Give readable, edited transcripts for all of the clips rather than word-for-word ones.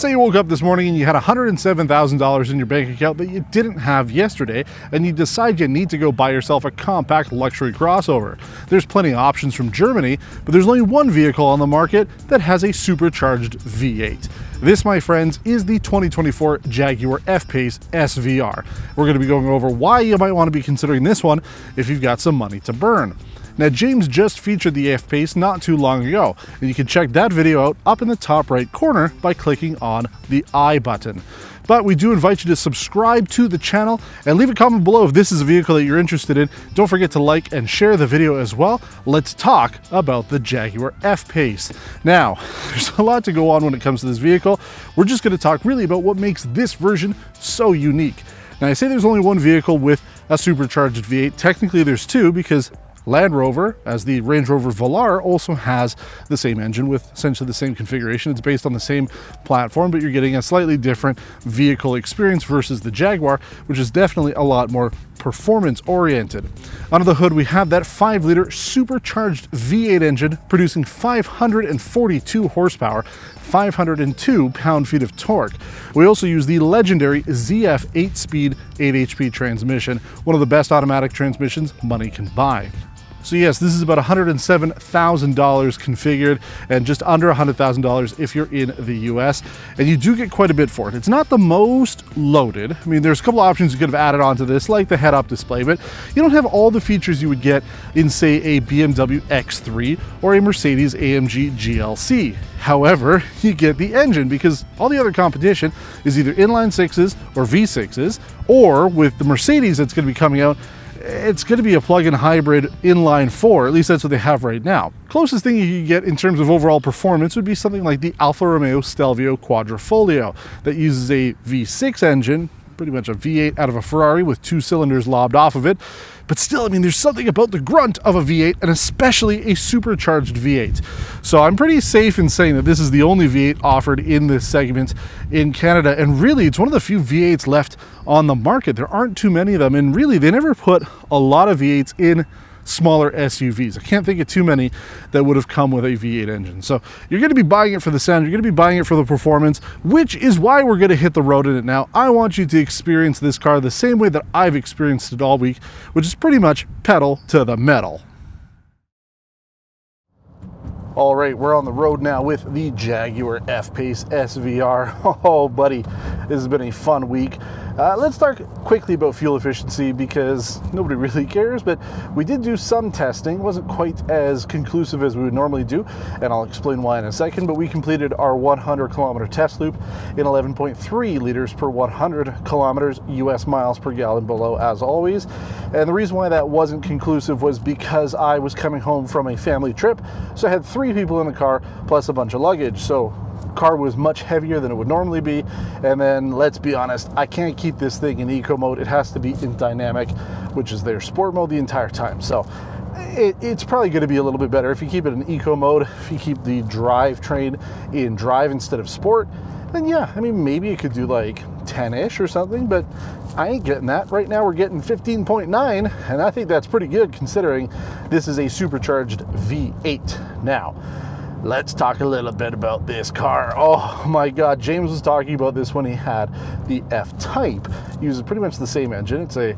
Let's say you woke up this morning and you had $107,000 in your bank account that you didn't have yesterday, and you decide you need to go buy yourself a compact luxury crossover. There's plenty of options from Germany, but there's only one vehicle on the market that has a supercharged V8. This, my friends, is the 2024 Jaguar F-Pace SVR. We're going to be going over why you might want to be considering this one if you've got some money to burn. Now, James just featured the F-Pace not too long ago, and you can check that video out up in the top right corner by clicking on the I button. But we do invite you to subscribe to the channel and leave a comment below if this is a vehicle that you're interested in. Don't forget to like and share the video as well. Let's talk about the Jaguar F-Pace. Now, there's a lot to go on when it comes to this vehicle. We're just going to talk really about what makes this version so unique. Now, I say there's only one vehicle with a supercharged V8. Technically, there's two, because Land Rover, as the Range Rover Velar, also has the same engine with essentially the same configuration. It's based on the same platform, but you're getting a slightly different vehicle experience versus the Jaguar, which is definitely a lot more performance oriented. Under the hood, we have that 5-liter supercharged V8 engine producing 542 horsepower, 502 pound-feet of torque. We also use the legendary ZF 8-speed 8 HP transmission, one of the best automatic transmissions money can buy. So yes, this is about $107,000 configured and just under $100,000 if you're in the US, and you do get quite a bit for it. It's not the most loaded. I mean, there's a couple options you could have added onto this, like the head-up display, but you don't have all the features you would get in, say, a BMW X3 or a Mercedes AMG GLC. However, you get the engine, because all the other competition is either inline sixes or V6s, or with the Mercedes that's going to be coming out, it's going to be a plug-in hybrid inline 4, at least that's what they have right now. Closest thing you can get in terms of overall performance would be something like the Alfa Romeo Stelvio Quadrifoglio that uses a V6 engine, pretty much a V8 out of a Ferrari with 2 cylinders lobbed off of it. But still, I mean, there's something about the grunt of a V8, and especially a supercharged V8. So I'm pretty safe in saying that this is the only V8 offered in this segment in Canada, and really it's one of the few V8s left on the market. There aren't too many of them, and really they never put a lot of V8s in smaller SUVs. I can't think of too many that would have come with a V8 engine. So you're going to be buying it for the sound, you're going to be buying it for the performance, which is why we're going to hit the road in it now. I want you to experience this car the same way that I've experienced it all week, which is pretty much pedal to the metal. All right, we're on the road now with the Jaguar F-Pace SVR. Oh, buddy, this has been a fun week. Let's talk quickly about fuel efficiency, because nobody really cares, but we did do some testing. It wasn't quite as conclusive as we would normally do, and I'll explain why in a second, but we completed our 100-kilometer test loop in 11.3 liters per 100 kilometers, US miles per gallon below, as always. And the reason why that wasn't conclusive was because I was coming home from a family trip, so I had 3 people in the car plus a bunch of luggage. So car was much heavier than it would normally be, and then let's be honest, I can't keep this thing in eco mode. It has to be in dynamic, which is their sport mode, the entire time. So it's probably going to be a little bit better if you keep it in eco mode, if you keep the drivetrain in drive instead of sport. Then yeah, I mean, maybe it could do like 10-ish or something, but I ain't getting that. Right now we're getting 15.9, and I think that's pretty good considering this is a supercharged V8. Now, let's talk a little bit about this car. Oh my God, James was talking about this when he had the F-Type. It uses pretty much the same engine. It's a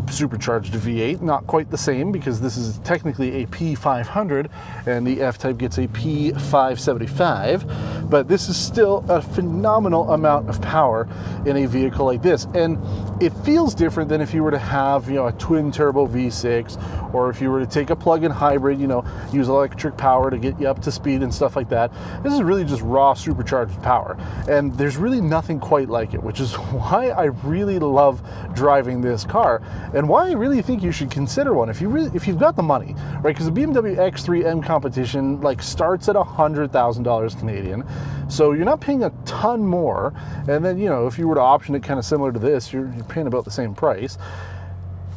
supercharged V8, not quite the same because this is technically a P500 and the F-Type gets a P575, but this is still a phenomenal amount of power in a vehicle like this. And it feels different than if you were to have, you know, a twin turbo V6, or if you were to take a plug-in hybrid, you know, use electric power to get you up to speed and stuff like that. This is really just raw supercharged power, and there's really nothing quite like it, which is why I really love driving this car, and why I really think you should consider one if you've got the money, right? Because the BMW X3 M competition like starts at $100,000 Canadian, so you're not paying a ton more. And then, you know, if you were to option it kind of similar to this, you're paying about the same price.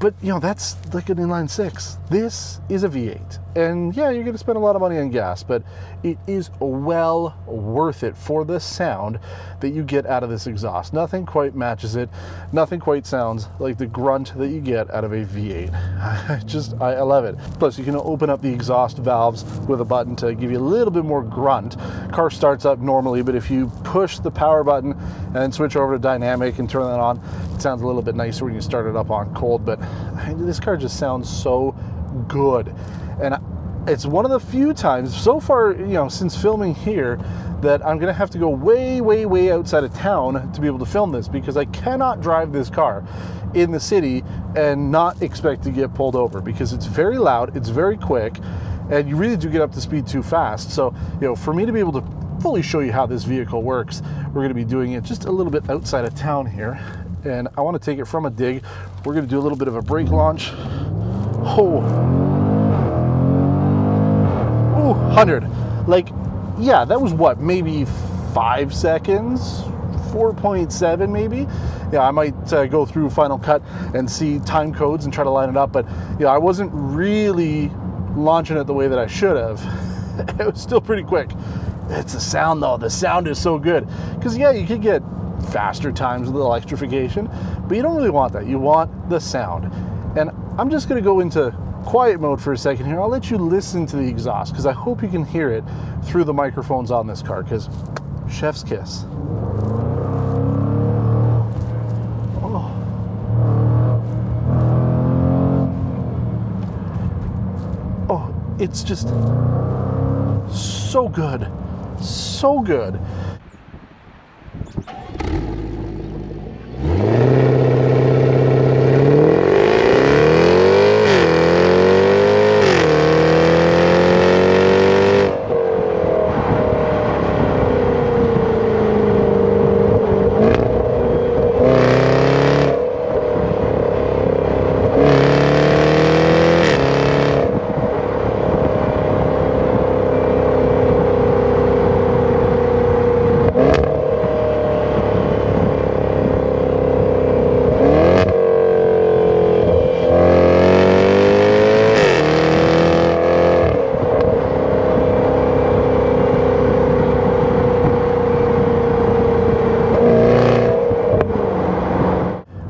But, you know, that's like an inline 6. This is a V8. And yeah, you're going to spend a lot of money on gas, but it is well worth it for the sound that you get out of this exhaust. Nothing quite matches it. Nothing quite sounds like the grunt that you get out of a V8. I love it. Plus, you can open up the exhaust valves with a button to give you a little bit more grunt. Car starts up normally, but if you push the power button and switch over to dynamic and turn that on, it sounds a little bit nicer when you start it up on cold. But this car just sounds so good. And it's one of the few times so far, you know, since filming here, that I'm gonna have to go way outside of town to be able to film this, because I cannot drive this car in the city and not expect to get pulled over, because it's very loud, it's very quick, and you really do get up to speed too fast. So, you know, for me to be able to fully show you how this vehicle works, we're gonna be doing it just a little bit outside of town here. And I wanna take it from a dig. We're gonna do a little bit of a brake launch. Oh. 100. Like, yeah, that was what, maybe 5 seconds, 4.7 maybe. Yeah, I might go through Final Cut and see time codes and try to line it up, but yeah, I wasn't really launching it the way that I should have. It was still pretty quick. It's the sound though. The sound is so good, because yeah, you could get faster times with electrification, but you don't really want that. You want the sound. And I'm just going to go into quiet mode for a second here. I'll let you listen to the exhaust, because I hope you can hear it through the microphones on this car, because chef's kiss. Oh. Oh, it's just so good. So good.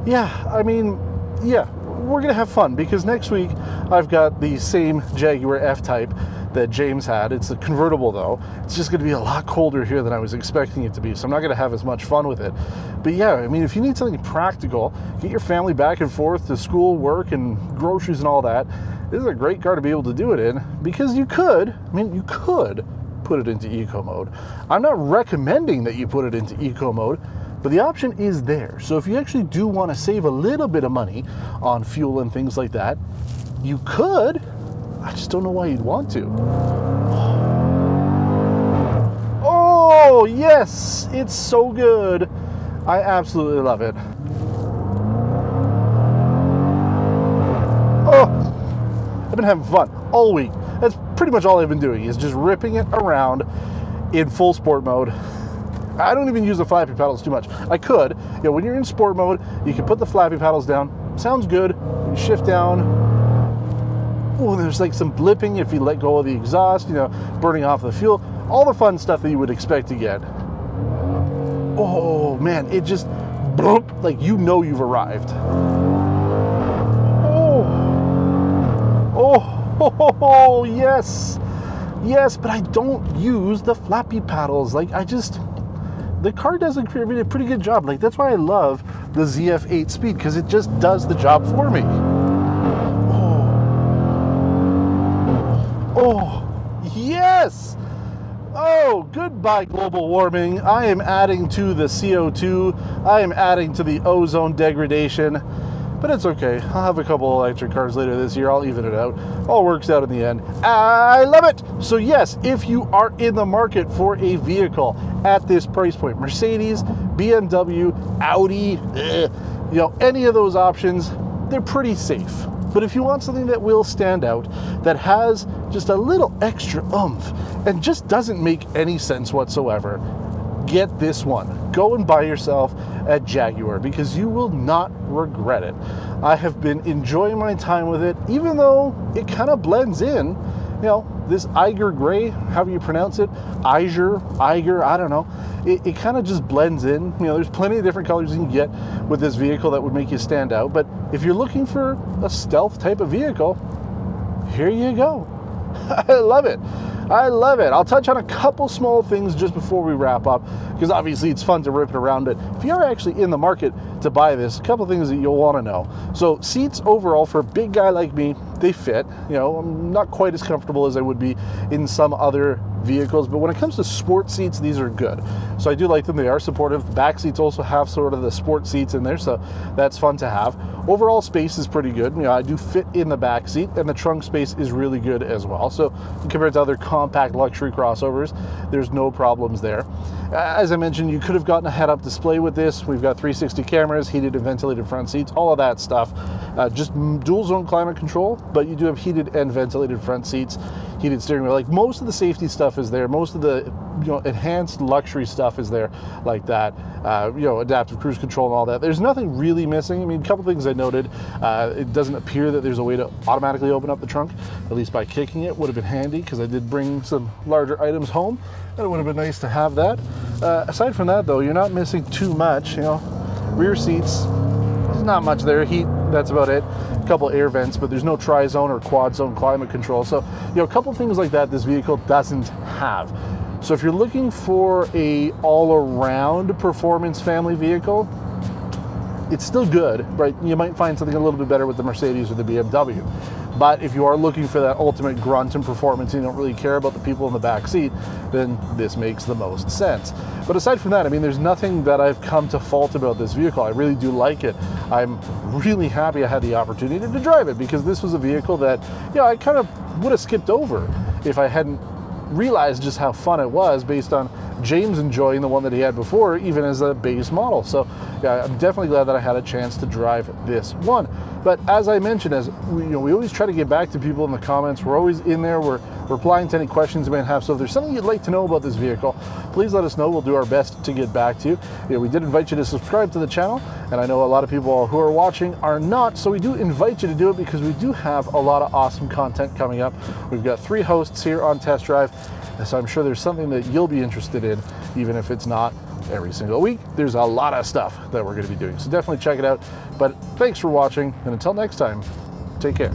Yeah, I mean, yeah, we're gonna have fun, because next week I've got the same Jaguar F-Type that James had. It's a convertible though. It's just gonna be a lot colder here than I was expecting it to be, so I'm not gonna have as much fun with it. But yeah, I mean, if you need something practical, get your family back and forth to school, work, and groceries and all that, this is a great car to be able to do it in, because you could put it into eco mode. I'm not recommending that you put it into eco mode, but the option is there. So if you actually do want to save a little bit of money on fuel and things like that, you could. I just don't know why you'd want to. Oh, yes, it's so good. I absolutely love it. Oh, I've been having fun all week. That's pretty much all I've been doing, is just ripping it around in full sport mode. I don't even use the flappy pedals too much. I could. You know, when you're in sport mode, you can put the flappy pedals down. Sounds good. You shift down. Oh, there's like some blipping if you let go of the exhaust, you know, burning off the fuel. All the fun stuff that you would expect to get. Oh, man, it just, like, you know you've arrived. Oh, yes. Yes, but I don't use the flappy paddles. Like, the car does a pretty good job. Like, that's why I love the ZF8 Speed, because it just does the job for me. Oh, yes. Oh, goodbye global warming. I am adding to the CO2. I am adding to the ozone degradation. But it's okay. I'll have a couple electric cars later this year. I'll even it out. All works out in the end. I love it. So yes, if you are in the market for a vehicle at this price point, Mercedes, BMW, Audi, you know, any of those options, they're pretty safe. But if you want something that will stand out, that has just a little extra oomph and just doesn't make any sense whatsoever, get this one. Go and buy yourself a Jaguar, because you will not regret it. I have been enjoying my time with it, even though it kind of blends in this Eiger gray, however you pronounce it, Eiger, I don't know, it kind of just blends in. There's plenty of different colors you can get with this vehicle that would make you stand out, but if you're looking for a stealth type of vehicle, here you go. I love it. I love it. I'll touch on a couple small things just before we wrap up, because obviously it's fun to rip it around, but if you're actually in the market to buy this, a couple things that you'll want to know. So seats overall for a big guy like me, they fit. I'm not quite as comfortable as I would be in some other vehicles, but when it comes to sport seats, these are good. So I do like them. They are supportive. The back seats also have sort of the sport seats in there, so that's fun to have. Overall space is pretty good. I do fit in the back seat, and the trunk space is really good as well. So compared to other compact luxury crossovers, there's no problems there. As I mentioned, you could have gotten a head-up display with this. We've got 360 cameras, heated and ventilated front seats, all of that stuff. Just dual zone climate control, but you do have heated and ventilated front seats, heated steering wheel. Like, most of the safety stuff is there. Most of the enhanced luxury stuff is there, like that. Adaptive cruise control and all that. There's nothing really missing. I mean, a couple things I noted. It doesn't appear that there's a way to automatically open up the trunk, at least by kicking it. Would have been handy, because I did bring some larger items home, and it would have been nice to have that. Aside from that, though, you're not missing too much. Rear seats, there's not much there. Heat, that's about it. A couple air vents, but there's no tri-zone or quad zone climate control. So, a couple things like that this vehicle doesn't have. So if you're looking for a all-around performance family vehicle, it's still good, right? You might find something a little bit better with the Mercedes or the BMW. But if you are looking for that ultimate grunt and performance and you don't really care about the people in the back seat, then this makes the most sense. But aside from that, I mean, there's nothing that I've come to fault about this vehicle. I really do like it. I'm really happy I had the opportunity to drive it, because this was a vehicle that, I kind of would have skipped over if I hadn't realized just how fun it was, based on James enjoying the one that he had before, even as a base model. So yeah, I'm definitely glad that I had a chance to drive this one. But as I mentioned, as we always try to get back to people in the comments. We're always in there. We're replying to any questions you might have. So if there's something you'd like to know about this vehicle, please let us know. We'll do our best to get back to you. We did invite you to subscribe to the channel, and I know a lot of people who are watching are not, so we do invite you to do it, because we do have a lot of awesome content coming up. We've got 3 hosts here on Test Drive, so I'm sure there's something that you'll be interested in, even if it's not every single week. There's a lot of stuff that we're going to be doing, so definitely check it out. But thanks for watching, and until next time, take care.